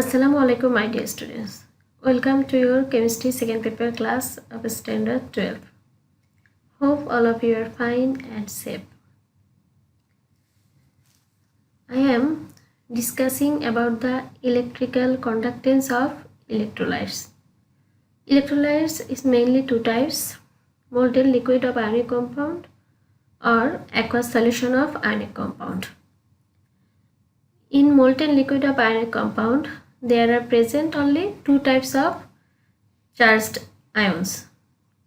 Assalamu alaikum, my dear students. Welcome to your chemistry second paper class of standard 12. Hope all of you are fine and safe. I am discussing about the electrical conductance of electrolytes. Electrolytes is mainly two types: molten liquid of ionic compound or aqueous solution of ionic compound. In molten liquid of ionic compound, there are present only two types of charged ions.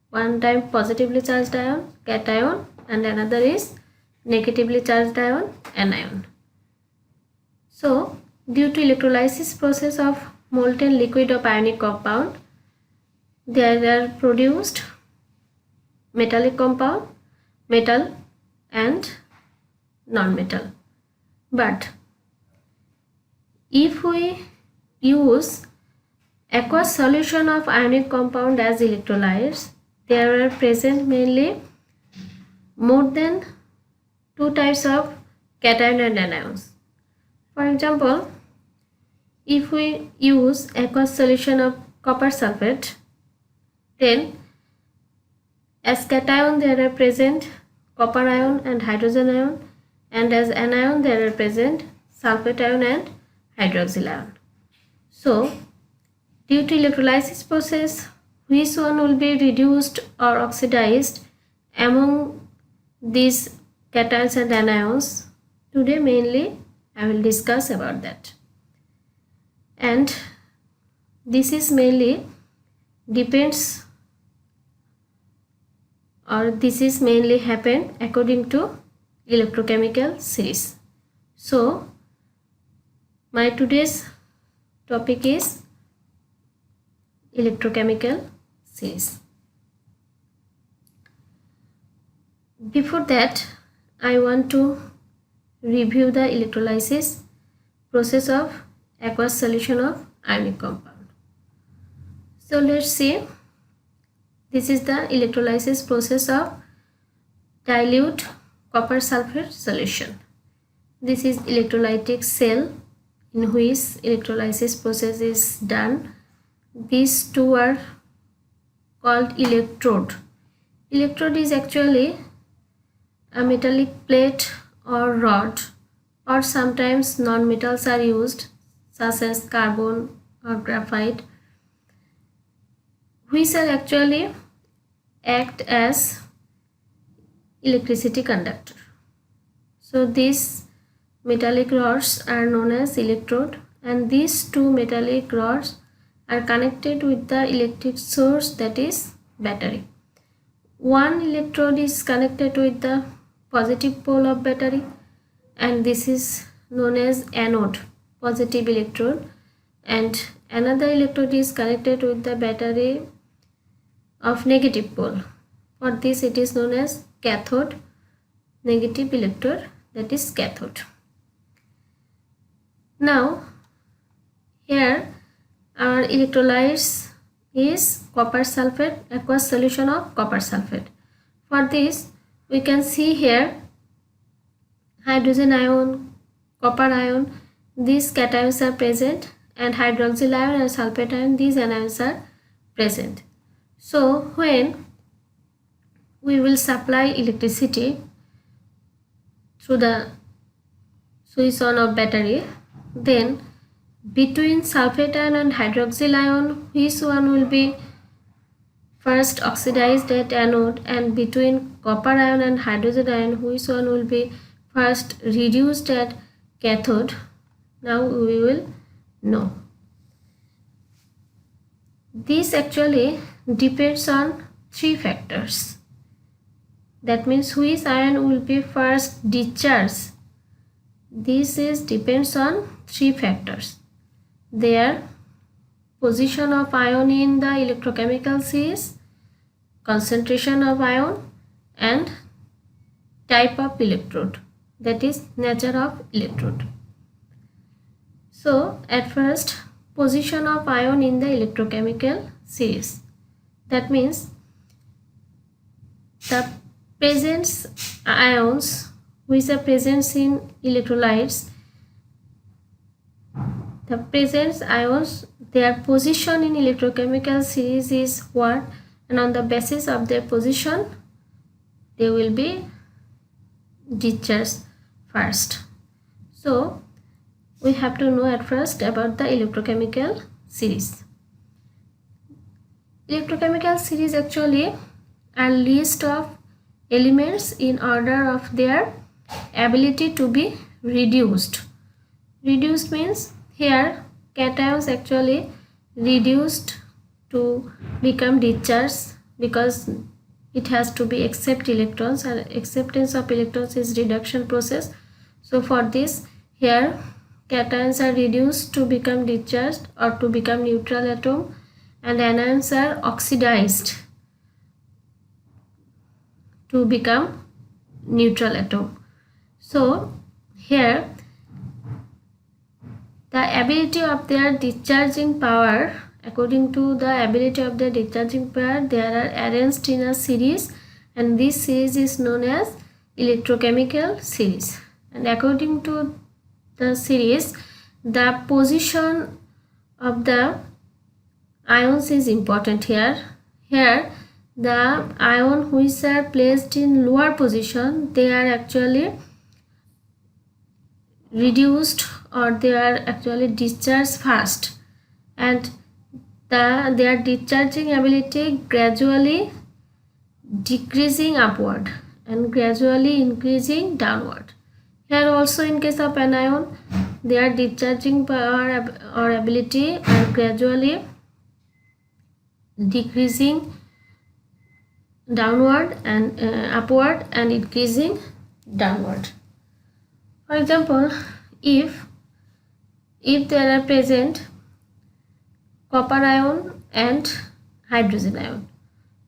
One type positively charged ion, cation, and another is negatively charged ion, anion. So, due to electrolysis process of molten liquid of ionic compound, there are produced metallic compound, metal and non-metal. But if we use aqueous solution of ionic compound as electrolytes, there are present mainly more than two types of cation and anions. For example, if we use aqueous solution of copper sulfate, then as cation there are present copper ion and hydrogen ion, and as anion there are present sulfate ion and hydroxyl ion. So, due to electrolysis process, which one will be reduced or oxidized among these cations and anions? Today mainly I will discuss about that. And this is mainly depends, or this is mainly happen according to electrochemical series. So, my today's topic is electrochemical series. Before that, I want to review the electrolysis process of aqueous solution of ionic compound. So let's see. This is the electrolysis process of dilute copper sulfate solution. This is electrolytic cell in which electrolysis process is done. These two are called electrode. Electrode is actually a metallic plate or rod, or sometimes non-metals are used such as carbon or graphite, which are actually act as electricity conductor. So these metallic rods are known as electrode, and these two metallic rods are connected with the electric source, that is battery. One electrode is connected with the positive pole of battery, and this is known as anode, positive electrode, and another electrode is connected with the battery of negative pole. For this it is known as cathode, negative electrode, that is cathode. Now here our electrolytes is copper sulfate, aqueous solution of copper sulfate. For this we can see here hydrogen ion, copper ion, these cations are present, and hydroxyl ion and sulfate ion, these anions are present. So when we will supply electricity through the switch on of battery, then between sulfate ion and hydroxyl ion, which one will be first oxidized at anode, and between copper ion and hydrogen ion, which one will be first reduced at cathode? Now we will know. This actually depends on three factors. That means which ion will be first discharged. This is depends on three factors: their position of ion in the electrochemical series, concentration of ion, and type of electrode, that is nature of electrode. So at first, position of ion in the electrochemical series. That means the presence ions which are present in electrolytes the present ions, their position in electrochemical series is what, and on the basis of their position they will be discharged first. So we have to know at first about the electrochemical series. Electrochemical series actually are list of elements in order of their ability to be reduced. Reduced means here cations actually reduced to become discharged because it has to be accept electrons, and acceptance of electrons is reduction process. So for this, here cations are reduced to become discharged or to become neutral atom, and anions are oxidized to become neutral atom. So here the ability of their discharging power, according to the ability of their discharging power, they are arranged in a series, and this series is known as electrochemical series. And according to the series, the position of the ions is important here. Here the ion which are placed in lower position, they are actually reduced or they are actually discharged fast, and their discharging ability gradually decreasing upward and gradually increasing downward. Here also in case of anion, their discharging power or ability are gradually decreasing downward and upward and increasing downward. For example, if there are present copper ion and hydrogen ion,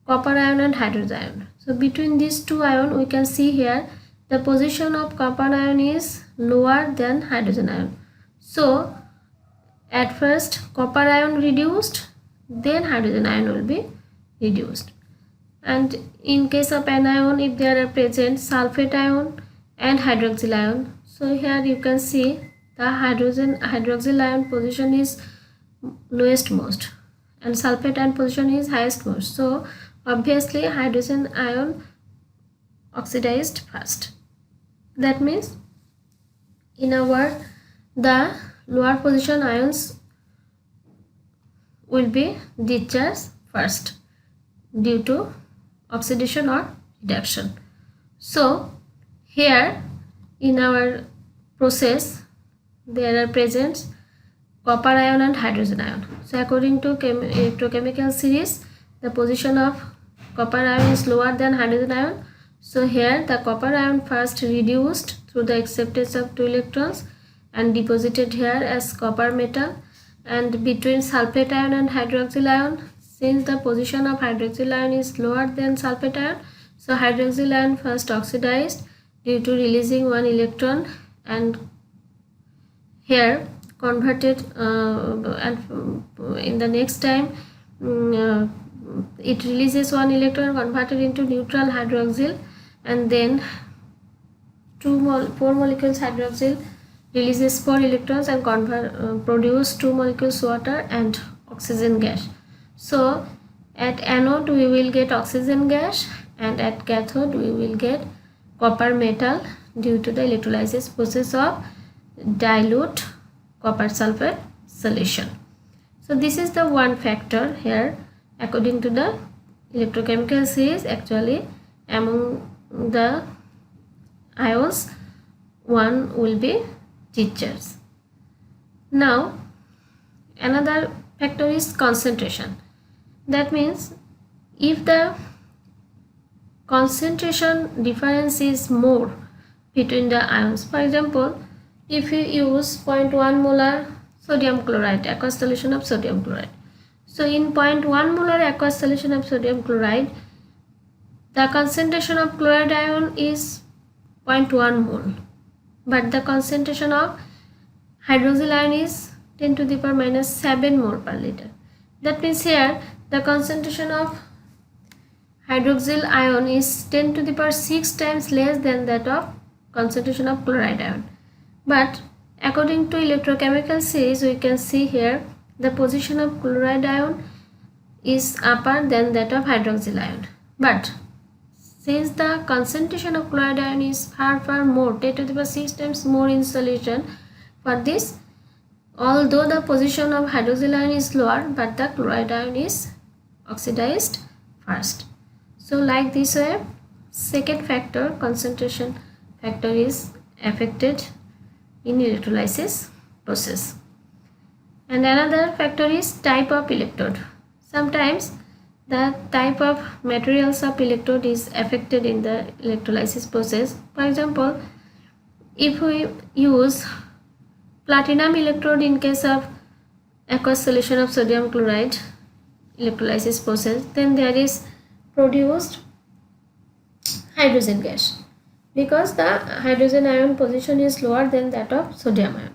copper ion and hydrogen ion. So between these two ions, we can see here the position of copper ion is lower than hydrogen ion. So at first copper ion reduced, then hydrogen ion will be reduced. And in case of anion, if there are present sulfate ion and hydroxyl ion, so here you can see the hydroxyl ion position is lowest most and sulfate ion position is highest most. So obviously hydrogen ion oxidized first. That means in a word, the lower position ions will be discharged first due to oxidation or reduction. So here in our process there are present copper ion and hydrogen ion. So according to electrochemical series, the position of copper ion is lower than hydrogen ion. So here the copper ion first reduced through the acceptance of 2 electrons and deposited here as copper metal, and between sulfate ion and hydroxyl ion, since the position of hydroxyl ion is lower than sulfate ion, so hydroxyl ion first oxidized due to releasing 1 electron, and here converted and in the next time it releases 1 electron converted into neutral hydroxyl, and then 4 molecules hydroxyl releases 4 electrons and produce 2 molecules water and oxygen gas. So at anode we will get oxygen gas, and at cathode we will get copper metal due to the electrolysis process of dilute copper sulfate solution. So this is the one factor here. According to the electrochemical series, actually among the ions, one will be discharged. Now another factor is concentration. That means if the concentration difference is more between the ions, for example, if you use 0.1 molar sodium chloride, aqueous solution of sodium chloride. So in 0.1 molar aqueous solution of sodium chloride, the concentration of chloride ion is 0.1 mole, but the concentration of hydroxyl ion is 10 to the power minus 7 mole per liter. That means here the concentration of hydroxyl ion is 10 to the power 6 times less than that of concentration of chloride ion. But According to electrochemical series, we can see here the position of chloride ion is upper than that of hydroxyl ion. But since the concentration of chloride ion is far more, 10 to the power 6 times more in solution, for this, although the position of hydroxyl ion is lower, but the chloride ion is oxidized first. So like this way, second factor, concentration factor, is affected in electrolysis process. And another factor is type of electrode. Sometimes the type of materials of electrode is affected in the electrolysis process. For example, if we use platinum electrode in case of aqueous solution of sodium chloride electrolysis process, then there is produced hydrogen gas, because the hydrogen ion position is lower than that of sodium ion.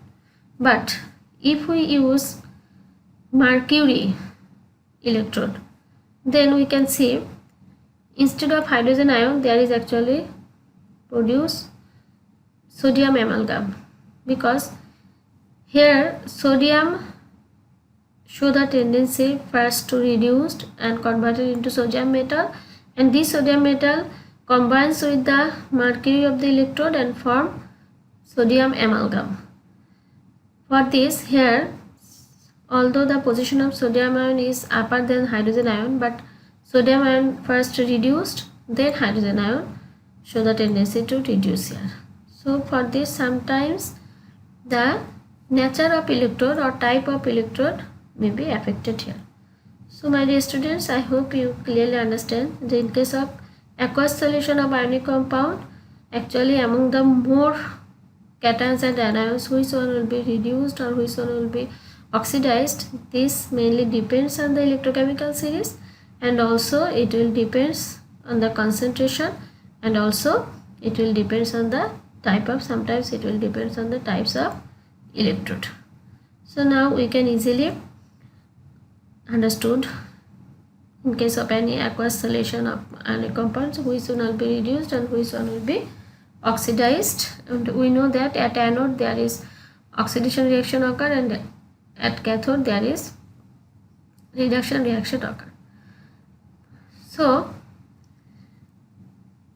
But if we use mercury electrode, then we can see instead of hydrogen ion there is actually produced sodium amalgam, because here sodium show the tendency first to reduced and converted into sodium metal, and this sodium metal combines with the mercury of the electrode and form sodium amalgam. For this, here, although the position of sodium ion is upper than hydrogen ion, but sodium ion first reduced, then hydrogen ion show the tendency to reduce here. So for this, sometimes the nature of electrode or type of electrode may be affected here. So my dear students, I hope you clearly understand that in case of aqueous solution of ionic compound, actually among the more cations and anions, which one will be reduced or which one will be oxidized, this mainly depends on the electrochemical series, and also it will depends on the concentration, and also it will depends on the type of, sometimes it will depends on the types of electrode. So now we can easily understood in case of any aqueous solution of ionic compounds, which one will be reduced and which one will be oxidized. And we know that at anode there is oxidation reaction occur, and at cathode there is reduction reaction occur. So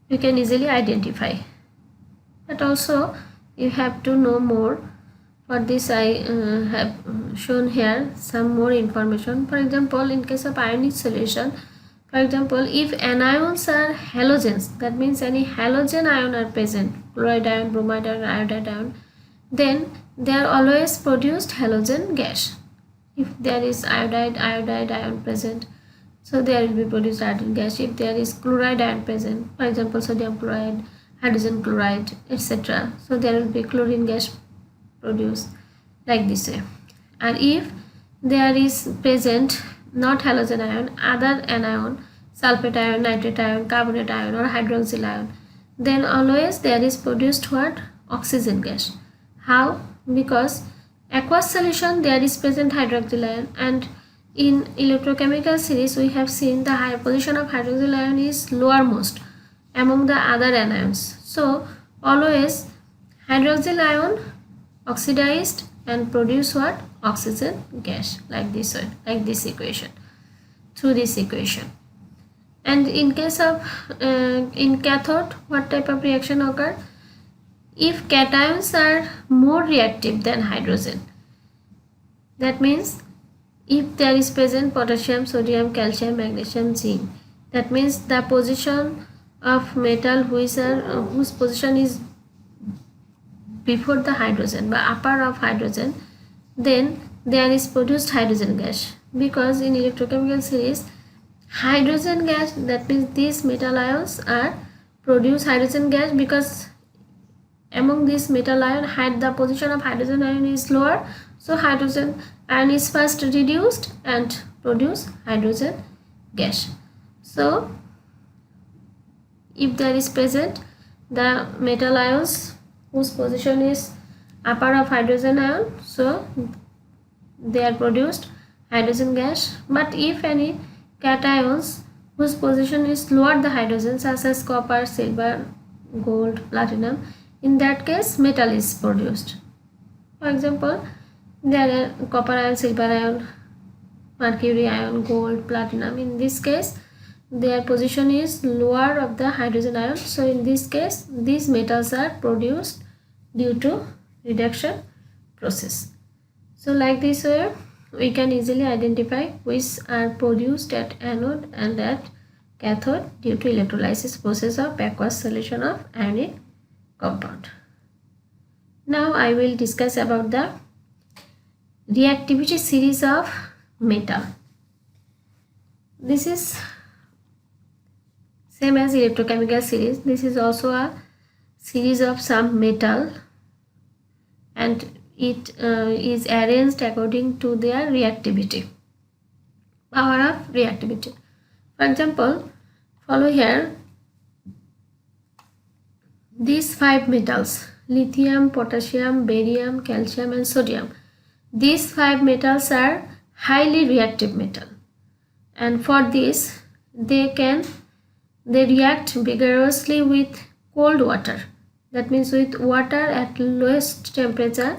you can easily identify, but also you have to know more. For this I have shown here some more information. For example, in case of ionic solution, for example, if anions are halogens, that means any halogen ion are present, chloride ion, bromide ion, iodide ion, then they are always produced halogen gas. If there is iodide ion present, so there will be produced iodine gas. If there is chloride ion present, for example sodium chloride, hydrogen chloride, etc., so there will be chlorine gas produced, like this way. And if there is present not halogen ion, other anion, sulfate ion, nitrate ion, carbonate ion or hydroxyl ion, then always there is produced what? Oxygen gas. How? Because aqueous solution there is present hydroxyl ion, and in electrochemical series we have seen the higher position of hydroxyl ion is lowermost among the other anions. So always hydroxyl ion oxidized and produce what? Oxygen gas, like this one, like this equation, through this equation. And in case of in cathode, what type of reaction occur? If cations are more reactive than hydrogen, that means if there is present potassium, sodium, calcium, magnesium, zinc, that means the position of metal whose position is before the hydrogen, but upper of hydrogen, then there is produced hydrogen gas. Because in electrochemical series, hydrogen gas, that means these metal ions are produce hydrogen gas, because among these metal ion the position of hydrogen ion is lower, so hydrogen ion is first reduced and produce hydrogen gas. So if there is present the metal ions whose position is upper of hydrogen ion, so they are produced hydrogen gas. But if any cations whose position is lower the hydrogen, such as copper, silver, gold, platinum, in that case metal is produced. For example, there are copper ion, silver ion, mercury ion, gold, platinum. In this case, their position is lower of the hydrogen ion. So in this case, these metals are produced due to reduction process. So like this way, we can easily identify which are produced at anode and at cathode due to electrolysis process of aqueous solution of ionic compound. Now I will discuss about the reactivity series of metal. This is same as electrochemical series. This is also a series of some metal, and it is arranged according to their reactivity, power of reactivity. For example, follow here these 5 metals: lithium, potassium, barium, calcium and sodium. These 5 metals are highly reactive metal, and for this they react vigorously with cold water. That means with water at lowest temperature,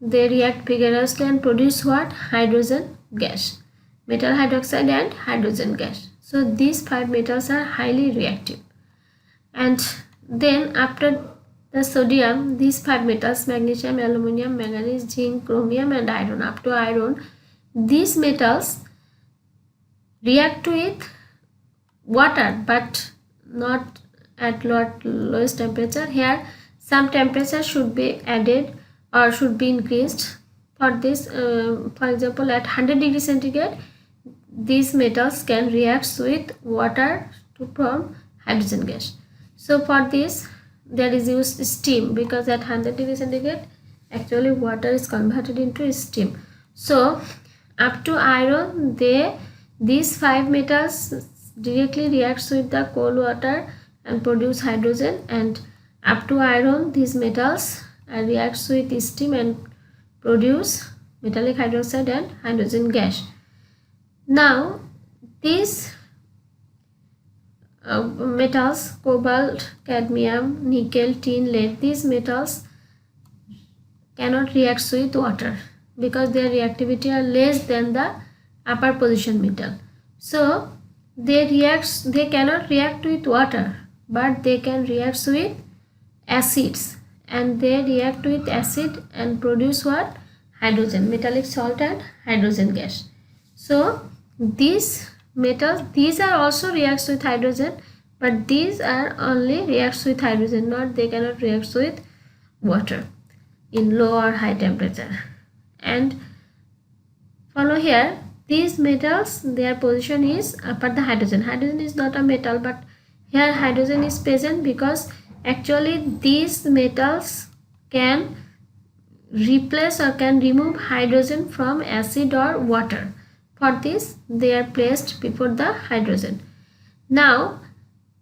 they react vigorously and produce what? Hydrogen gas, metal hydroxide and hydrogen gas. So these 5 metals are highly reactive. And then after the sodium, these 5 metals: magnesium, aluminum, manganese, zinc, chromium and iron. Up to iron, these metals react with water but not at lowest temperature. Here some temperature should be added or should be increased. For this, for example, at 100 degrees centigrade, these metals can react with water to form hydrogen gas. So for this, there is used steam, because at 100 degrees centigrade actually water is converted into steam. So up to iron, these 5 metals directly reacts with the cold water and produce hydrogen, and up to iron, these metals reacts with steam and produce metallic hydroxide and hydrogen gas. Now these metals, cobalt, cadmium, nickel, tin, lead, these metals cannot react with water because their reactivity are less than the upper position metal. So they cannot react with water, but they can react with acids, and they react with acid and produce what? Hydrogen, metallic salt and hydrogen gas. So these metals, these are also reacts with hydrogen, but these are only reacts with hydrogen, not they cannot react with water in low or high temperature. And follow here, these metals, their position is upper the hydrogen. Hydrogen is not a metal, but here hydrogen is present because actually these metals can replace or can remove hydrogen from acid or water. For this, they are placed before the hydrogen. Now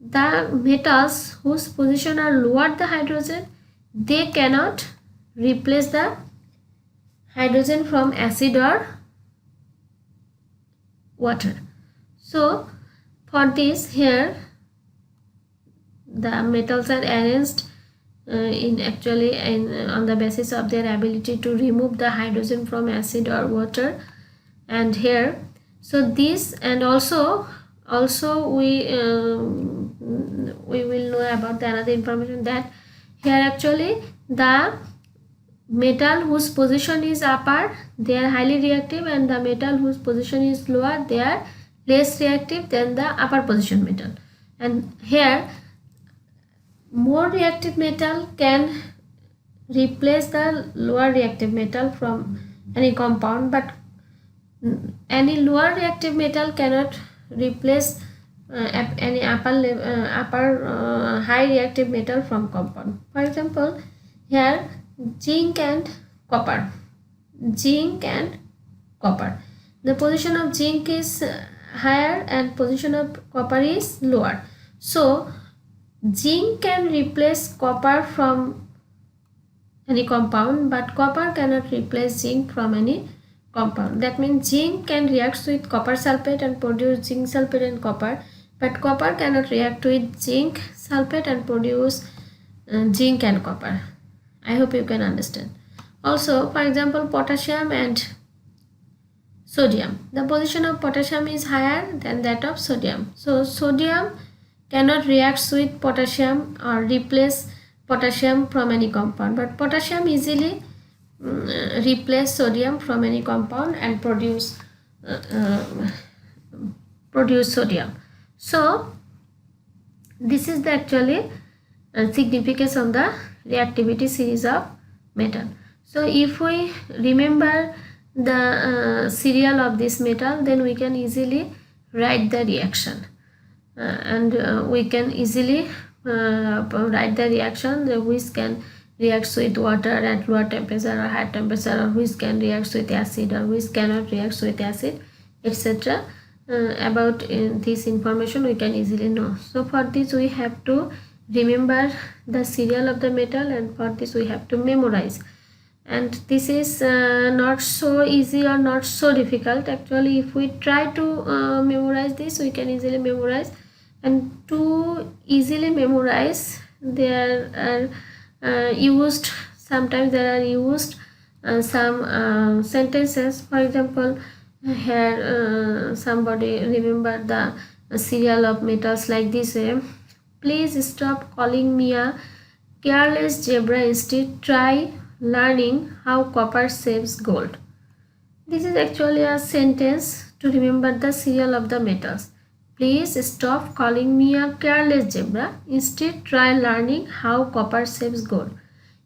the metals whose position are lower the hydrogen, they cannot replace the hydrogen from acid or water. So for this, here the metals are arranged on the basis of their ability to remove the hydrogen from acid or water. And here, so this, and also we will know about the another information that here actually the metal whose position is upper, they are highly reactive, and the metal whose position is lower, they are less reactive than the upper position metal. And here more reactive metal can replace the lower reactive metal from any compound, but any lower reactive metal cannot replace any upper high reactive metal from compound. For example, here zinc and copper. Zinc and copper. The position of zinc is higher and position of copper is lower. So zinc can replace copper from any compound, but copper cannot replace zinc from any compound. That means zinc can react with copper sulfate and produce zinc sulfate and copper, but copper cannot react with zinc sulfate and produce zinc and copper. I hope you can understand. Also, for example, potassium and sodium. The position of potassium is higher than that of sodium. So sodium cannot react with potassium or replace potassium from any compound, but potassium easily replace sodium from any compound and produce sodium. So this is the actually significance of the reactivity series of metal. So if we remember the serial of this metal, then we can easily write the reaction, and we can easily write the reaction which can react with water at lower temperature or high temperature, or which can react with acid or which cannot react with acid, etc. About this information we can easily know. So for this we have to remember the serial of the metal, and for this we have to memorize. And this is not so easy or not so difficult. Actually, if we try to memorize this, we can easily memorize. And to easily memorize, there are used, sometimes there are used some sentences. For example, here somebody remember the serial of metals like this way: please stop calling me a careless zebra, instead try learning how copper saves gold. This is actually a sentence to remember the serial of the metals. Please stop calling me a careless zebra, instead try learning how copper saves gold.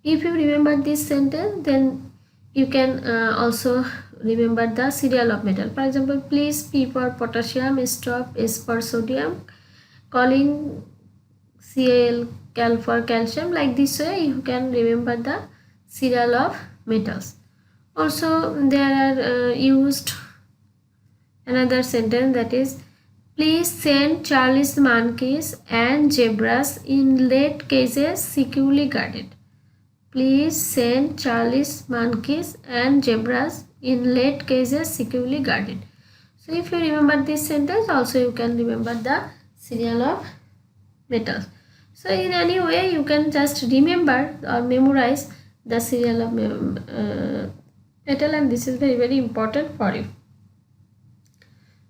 If you remember this sentence, then you can also remember the serial of metal. For example, please P for potassium, stop S for sodium, calling Cl, cal for calcium. Like this way you can remember the serial of metals. Also there are used another sentence, that is, please send Charlie's monkeys and zebras in late cages securely guarded. Please send Charlie's monkeys and zebras in late cages securely guarded. So if you remember this sentence, also you can remember the serial of metals. So in any way you can just remember or memorize the serial of metal, and this is very, very important for you.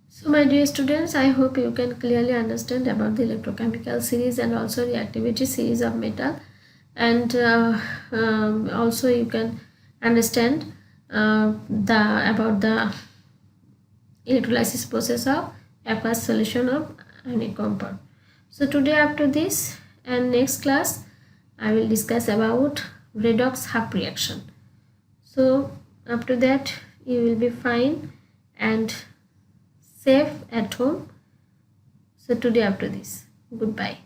So my dear students, I hope you can clearly understand about the electrochemical series and also reactivity series of metal, and also you can understand about the electrolysis process of aqueous solution of ionic compound. So today, after this and next class, I will discuss about redox half reaction. So after that you will be fine and safe at home. So today, after this, goodbye.